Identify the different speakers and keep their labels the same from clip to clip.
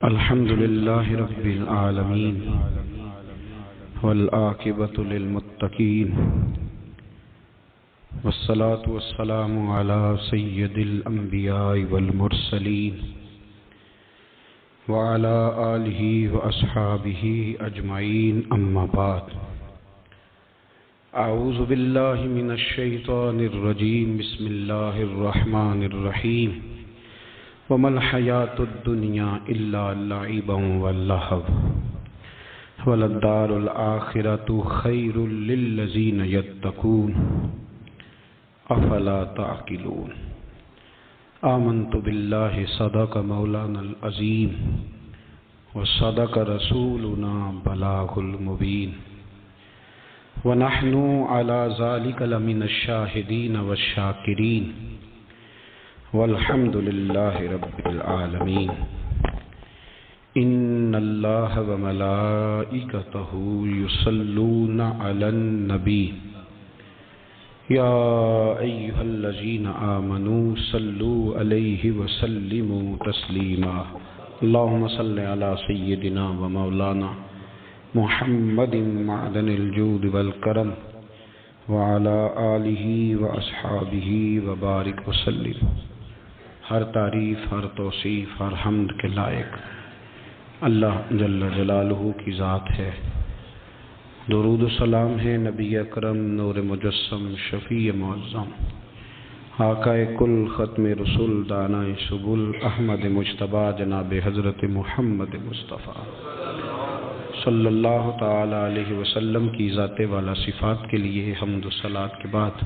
Speaker 1: الحمد لله رب العالمين والعاقبة للمتقين والصلاة والسلام على سيد الأنبياء والمرسلين وعلى آله وأصحابه أجمعين أما بعد أعوذ بالله من الشيطان الرجيم بسم الله الرحمن الرحيم وما الحياة الدنيا إلا لعب ولهو وللدار الآخرة خير للذين يتقون أفلا تعقلون آمنت بالله صدق مولانا العظيم وصدق رسولنا بلاغ المبين ونحن على ذلك لمن الشاهدين والشاكرين والحمد لله رب العالمين إن الله وملائكته يصلون على النبي يا أيها الذين آمنوا صلوا عليه وسلموا تسليما اللهم صل على سيدنا ومولانا محمد معدن الجود والكرم وعلى آله وأصحابه وبارك وسلم. ہر تعریف، ہر توصیف، ہر حمد کے لائق اللہ جل جلالہ کی ذات ہے. درود و سلام ہے نبی اکرم نور مجسم شفیع معظم آقا کل ختم رسول دانائے سبل احمد مجتبی جناب حضرت محمد مصطفیٰ صلی اللہ تعالی علیہ وسلم کی ذات والا صفات کے لیے حمد و صلات کے بعد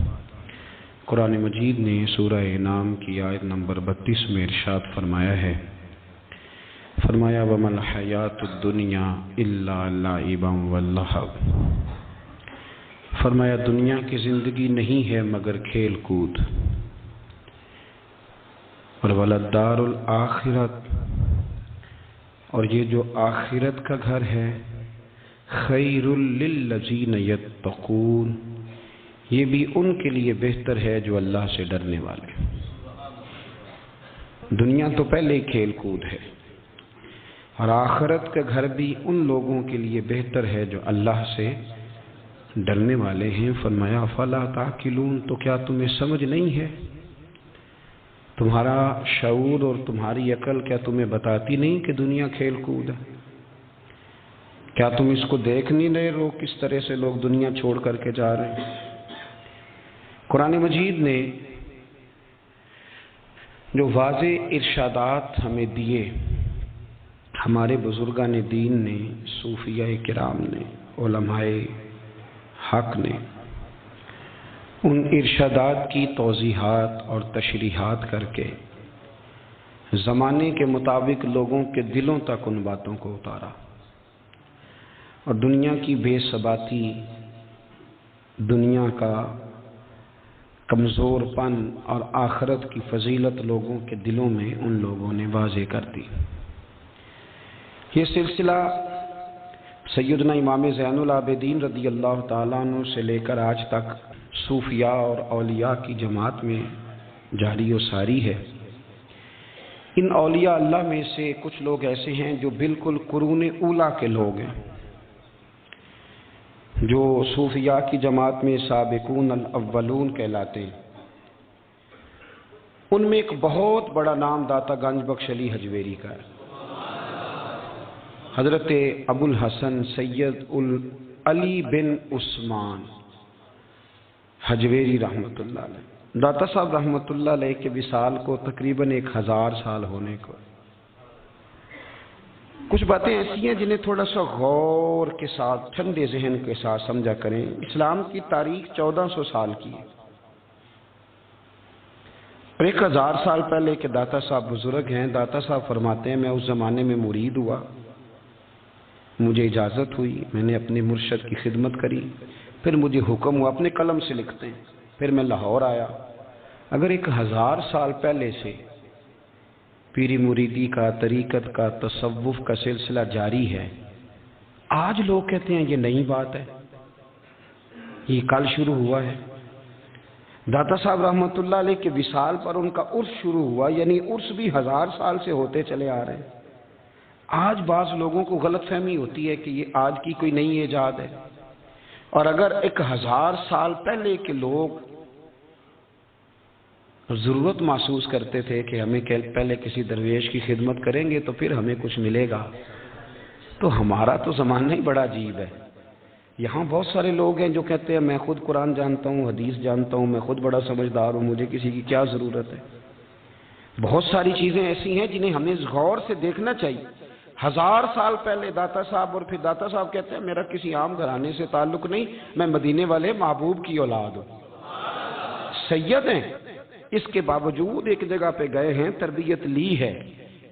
Speaker 1: قرآن مجید نے سورہ انعام کی آیت نمبر 32 میں ارشاد فرمایا ہے، فرمایا وَمَا الْحَيَاةُ الدُّنْيَا إِلَّا لَعِبًا وَلَهْوٌ، فرمایا دنیا کی زندگی نہیں ہے مگر کھیل کود، اور وَلَلدَّارُ الْآخِرَةُ، اور یہ جو آخرت کا گھر ہے، خَيْرٌ لِلَّذِينَ يَتَّقُونَ، یہ بھی ان کے لیے بہتر ہے جو اللہ سے ڈرنے والے. دنیا تو پہلے ہی کھیل کود ہے، اور آخرت کا گھر بھی ان لوگوں کے لیے بہتر ہے جو اللہ سے ڈرنے والے ہیں. فرمایا فلا تعقلون، تو کیا تمہیں سمجھ نہیں ہے؟ تمہارا شعور اور تمہاری عقل کیا تمہیں بتاتی نہیں کہ دنیا کھیل کود ہے؟ کیا تم اس کو دیکھ نہیں رہے ہو کس طرح سے لوگ دنیا چھوڑ کر کے جا رہے ہیں؟ قرآن مجید نے جو واضح ارشادات ہمیں دیے، ہمارے بزرگان دین نے، صوفیاء کرام نے، علماء حق نے ان ارشادات کی توضیحات اور تشریحات کر کے زمانے کے مطابق لوگوں کے دلوں تک ان باتوں کو اتارا، اور دنیا کی بے ثباتی، دنیا کا کمزور پن اور آخرت کی فضیلت لوگوں کے دلوں میں ان لوگوں نے واضح کر دی. یہ سلسلہ سیدنا امام زین العابدین رضی اللہ تعالیٰ عنہ سے لے کر آج تک صوفیاء اور اولیاء کی جماعت میں جاری و ساری ہے. ان اولیاء اللہ میں سے کچھ لوگ ایسے ہیں جو بالکل قرون اولیٰ کے لوگ ہیں، جو صوفیاء کی جماعت میں سابقون الاولون کہلاتے ہیں. ان میں ایک بہت بڑا نام داتا گنج بخش علی حجویری کا ہے. حضرت ابو الحسن سید علی بن عثمان حجویری رحمۃ اللہ علیہ. داتا صاحب رحمۃ اللہ علیہ کے وصال کو تقریباً 1000 سال ہونے کو. کچھ باتیں ایسی ہیں جنہیں تھوڑا سا غور کے ساتھ، ٹھنڈے ذہن کے ساتھ سمجھا کریں. اسلام کی تاریخ 1400 سال کی ہے، اور 1000 سال پہلے کے داتا صاحب بزرگ ہیں. داتا صاحب فرماتے ہیں میں اس زمانے میں مرید ہوا، مجھے اجازت ہوئی، میں نے اپنے مرشد کی خدمت کری، پھر مجھے حکم ہوا، اپنے قلم سے لکھتے ہیں، پھر میں لاہور آیا. اگر 1000 سال پہلے سے پیری مریدی کا، طریقت کا، تصوف کا سلسلہ جاری ہے، آج لوگ کہتے ہیں یہ نئی بات ہے، یہ کل شروع ہوا ہے. داتا صاحب رحمۃ اللہ علیہ کے وصال پر ان کا عرس شروع ہوا، یعنی عرس بھی 1000 سال سے ہوتے چلے آ رہے ہیں. آج بعض لوگوں کو غلط فہمی ہوتی ہے کہ یہ آج کی کوئی نئی ایجاد ہے، اور اگر 1000 سال پہلے کے لوگ ضرورت محسوس کرتے تھے کہ ہمیں پہلے کسی درویش کی خدمت کریں گے تو پھر ہمیں کچھ ملے گا، تو ہمارا تو زمانہ ہی بڑا عجیب ہے۔ یہاں بہت سارے لوگ ہیں جو کہتے ہیں میں خود قرآن جانتا ہوں، حدیث جانتا ہوں، میں خود بڑا سمجھدار ہوں، مجھے کسی کی کیا ضرورت ہے۔ بہت ساری چیزیں ایسی ہیں جنہیں ہمیں غور سے دیکھنا چاہیے۔ 1000 سال پہلے داتا صاحب، اور پھر داتا صاحب کہتے ہیں میرا کسی عام گھرانے سے تعلق نہیں، میں مدینے والے محبوب کی اولاد ہوں، سید ہیں۔ اس کے باوجود ایک جگہ پہ گئے ہیں، تربیت لی ہے،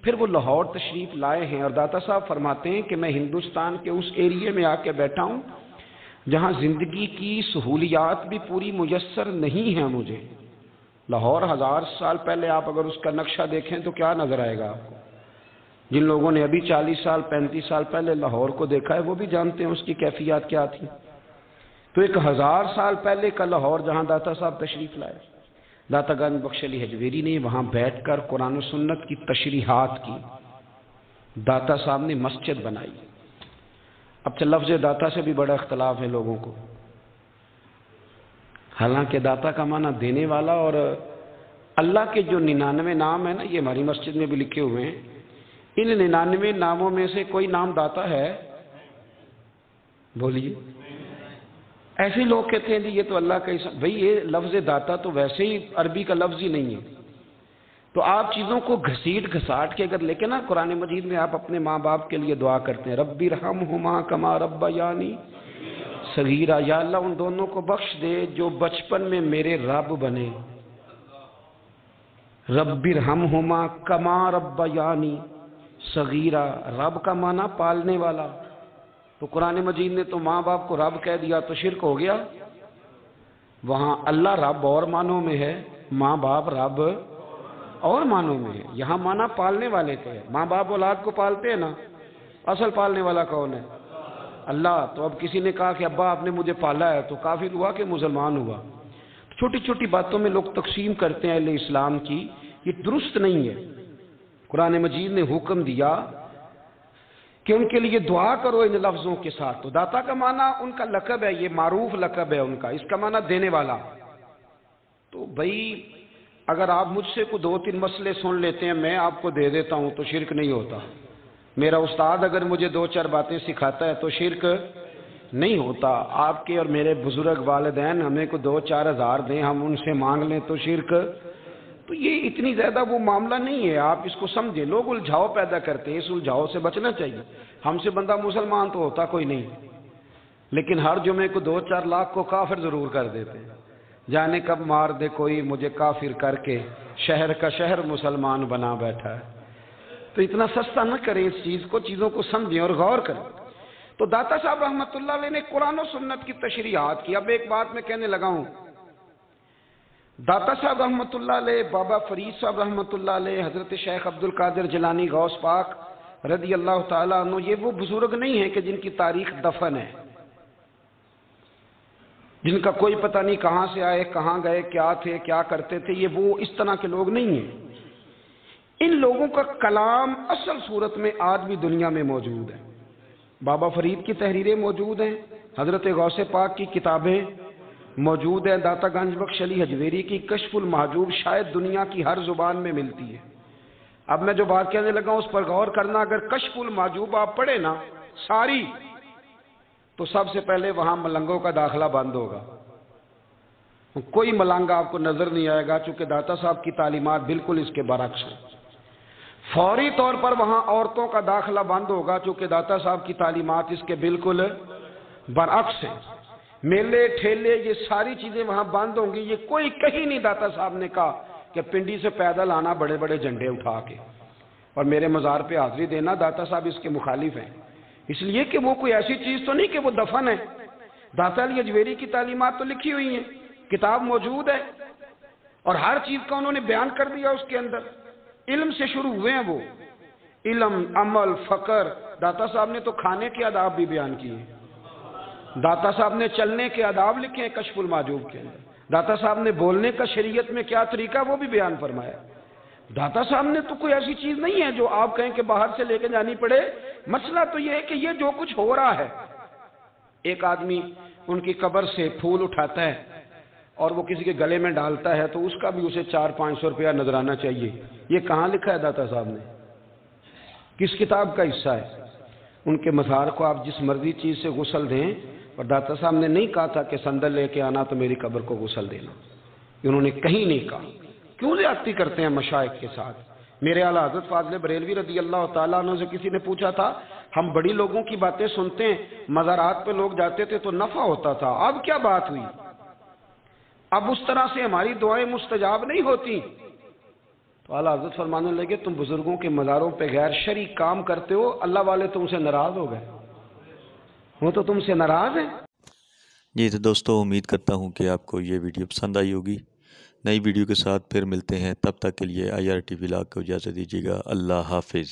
Speaker 1: پھر وہ لاہور تشریف لائے ہیں، اور داتا صاحب فرماتے ہیں کہ میں ہندوستان کے اس ایریے میں آ کے بیٹھا ہوں جہاں زندگی کی سہولیات بھی پوری میسر نہیں ہیں مجھے۔ لاہور 1000 سال پہلے آپ اگر اس کا نقشہ دیکھیں تو کیا نظر آئے گا آپ کو؟ جن لوگوں نے ابھی 40 سال 35 سال پہلے لاہور کو دیکھا ہے وہ بھی جانتے ہیں اس کی کیفیات کیا تھی۔ تو ایک 1000 سال پہلے کا لاہور جہاں داتا صاحب تشریف لائے، داتا گنج بخش علی حجویری نے وہاں بیٹھ کر قرآن و سنت کی تشریحات کی، داتا صاحب نے مسجد بنائی۔ اب لفظ داتا سے بھی بڑا اختلاف ہے لوگوں کو، حالانکہ داتا کا معنی دینے والا، اور اللہ کے جو 99 نام ہیں نا، یہ ہماری مسجد میں بھی لکھے ہوئے ہیں، ان 99 ناموں میں سے کوئی نام داتا ہے؟ بولیے۔ ایسے لوگ کہتے ہیں جی یہ تو اللہ کا اسم، بھئی یہ لفظ داتا تو ویسے ہی عربی کا لفظ ہی نہیں ہے، تو آپ چیزوں کو گھسیٹ گھساٹ کے اگر لے کے نا، قرآن مجید میں آپ اپنے ماں باپ کے لیے دعا کرتے ہیں رب ارحمہما کما ربیانی صغیرا، یا اللہ ان دونوں کو بخش دے جو بچپن میں میرے رب بنے۔ رب ارحمہما کما ربیانی صغیرا، رب کا معنی پالنے والا، تو قرآن مجید نے تو ماں باپ کو رب کہہ دیا تو شرک ہو گیا۔ وہاں اللہ رب اور معنوں میں ہے، ماں باپ رب اور معنوں میں ہے، یہاں معنی پالنے والے تھے۔ ماں باپ اولاد کو پالتے ہیں نا، اصل پالنے والا کون ہے؟ اللہ۔ تو اب کسی نے کہا کہ ابا آپ نے مجھے پالا ہے، تو کافر ہوا کہ مسلمان ہوا؟ چھوٹی چھوٹی باتوں میں لوگ تقسیم کرتے ہیں اہل اسلام کی، یہ درست نہیں ہے۔ قرآن مجید نے حکم دیا کہ ان کے لیے دعا کرو ان لفظوں کے ساتھ، تو داتا کا معنی ان کا لقب ہے، یہ معروف لقب ہے ان کا، اس کا معنی دینے والا۔ تو بھائی اگر آپ مجھ سے کوئی 2-3 مسئلے سن لیتے ہیں، میں آپ کو دے دیتا ہوں تو شرک نہیں ہوتا۔ میرا استاد اگر مجھے 2-4 باتیں سکھاتا ہے تو شرک نہیں ہوتا۔ آپ کے اور میرے بزرگ والدین ہمیں کو 2-4 ہزار دیں، ہم ان سے مانگ لیں تو شرک، تو یہ اتنی زیادہ وہ معاملہ نہیں ہے، آپ اس کو سمجھیں۔ لوگ الجھاؤ پیدا کرتے ہیں، اس الجھاؤ سے بچنا چاہیے۔ ہم سے بندہ مسلمان تو ہوتا کوئی نہیں، لیکن ہر جمعے کو 2-4 لاکھ کو کافر ضرور کر دیتے ہیں۔ جانے کب مار دے کوئی مجھے کافر کر کے، شہر کا شہر مسلمان بنا بیٹھا ہے۔ تو اتنا سستا نہ کریں اس چیز کو، چیزوں کو سمجھیں اور غور کریں۔ تو داتا صاحب رحمۃ اللہ علیہ نے قرآن و سنت کی تشریحات کی۔ اب ایک بات میں کہنے لگا ہوں، داتا صاحب رحمۃ اللہ علیہ، بابا فرید صاحب رحمۃ اللہ علیہ، حضرت شیخ عبد القادر جیلانی غوث پاک رضی اللہ تعالیٰ عنہ، یہ وہ بزرگ نہیں ہیں کہ جن کی تاریخ دفن ہے، جن کا کوئی پتہ نہیں کہاں سے آئے، کہاں گئے، کیا تھے، کیا کرتے تھے، یہ وہ اس طرح کے لوگ نہیں ہیں۔ ان لوگوں کا کلام اصل صورت میں آج بھی دنیا میں موجود ہے۔ بابا فرید کی تحریریں موجود ہیں، حضرت غوث پاک کی کتابیں موجود ہیں، داتا گنج بخش علی حجویری کی کشف المحجوب شاید دنیا کی ہر زبان میں ملتی ہے۔ اب میں جو بات کہنے لگا ہوں اس پر غور کرنا، اگر کشف المحجوب آپ پڑھے نا ساری، تو سب سے پہلے وہاں ملنگوں کا داخلہ بند ہوگا، کوئی ملنگ آپ کو نظر نہیں آئے گا، چونکہ داتا صاحب کی تعلیمات بالکل اس کے برعکس ہیں۔ فوری طور پر وہاں عورتوں کا داخلہ بند ہوگا، چونکہ داتا صاحب کی تعلیمات اس کے بالکل برعکس ہیں۔ میلے ٹھیلے یہ ساری چیزیں وہاں بند ہوں گی۔ یہ کوئی کہیں نہیں داتا صاحب نے کہا کہ پنڈی سے پیدل آنا بڑے بڑے جھنڈے اٹھا کے اور میرے مزار پہ حاضری دینا، داتا صاحب اس کے مخالف ہیں، اس لیے کہ وہ کوئی ایسی چیز تو نہیں کہ وہ دفن ہے۔ داتا علی حجویری کی تعلیمات تو لکھی ہوئی ہیں، کتاب موجود ہے، اور ہر چیز کا انہوں نے بیان کر دیا اس کے اندر۔ علم سے شروع ہوئے ہیں وہ، علم، عمل، فقر۔ داتا صاحب نے تو کھانے کے آداب بھی بیان کیے، داتا صاحب نے چلنے کے آداب لکھے ہیں کشف المحجوب کے اندر، داتا صاحب نے بولنے کا شریعت میں کیا طریقہ وہ بھی بیان فرمایا۔ داتا صاحب نے تو کوئی ایسی چیز نہیں ہے جو آپ کہیں کہ باہر سے لے کے جانی پڑے. مسئلہ تو یہ ہے کہ یہ جو کچھ ہو رہا ہے، ایک آدمی ان کی قبر سے پھول اٹھاتا ہے اور وہ کسی کے گلے میں ڈالتا ہے تو اس کا بھی اسے 400-500 روپیہ نظرانہ چاہیے. یہ کہاں لکھا ہے داتا صاحب نے؟ کس کتاب کا حصہ ہے؟ ان کے مزار کو آپ جس مرضی چیز سے غسل دیں، اور داتا صاحب نے نہیں کہا تھا کہ سندل لے کے آنا تو میری قبر کو غسل دینا. انہوں نے کہیں نہیں کہا. کیوں زیادتی کرتے ہیں مشائخ کے ساتھ؟ میرے اعلیٰ حضرت فاضل بریلوی رضی اللہ تعالیٰ عنہ سے کسی نے پوچھا تھا، ہم بڑی لوگوں کی باتیں سنتے ہیں، مزارات پہ لوگ جاتے تھے تو نفع ہوتا تھا، اب کیا بات ہوئی؟ اب اس طرح سے ہماری دعائیں مستجاب نہیں ہوتی. تو اعلیٰ حضرت فرمانے لگے، تم بزرگوں کے مزاروں پہ غیر شرعی کام کرتے ہو، اللہ والے تم سے ناراض ہو گئے، وہ تو تم سے ناراض ہیں.
Speaker 2: جی تو دوستو، امید کرتا ہوں کہ آپ کو یہ ویڈیو پسند آئی ہوگی. نئی ویڈیو کے ساتھ پھر ملتے ہیں، تب تک کے لیے IRT ولاگ کو اجازت دیجیے گا. اللہ حافظ.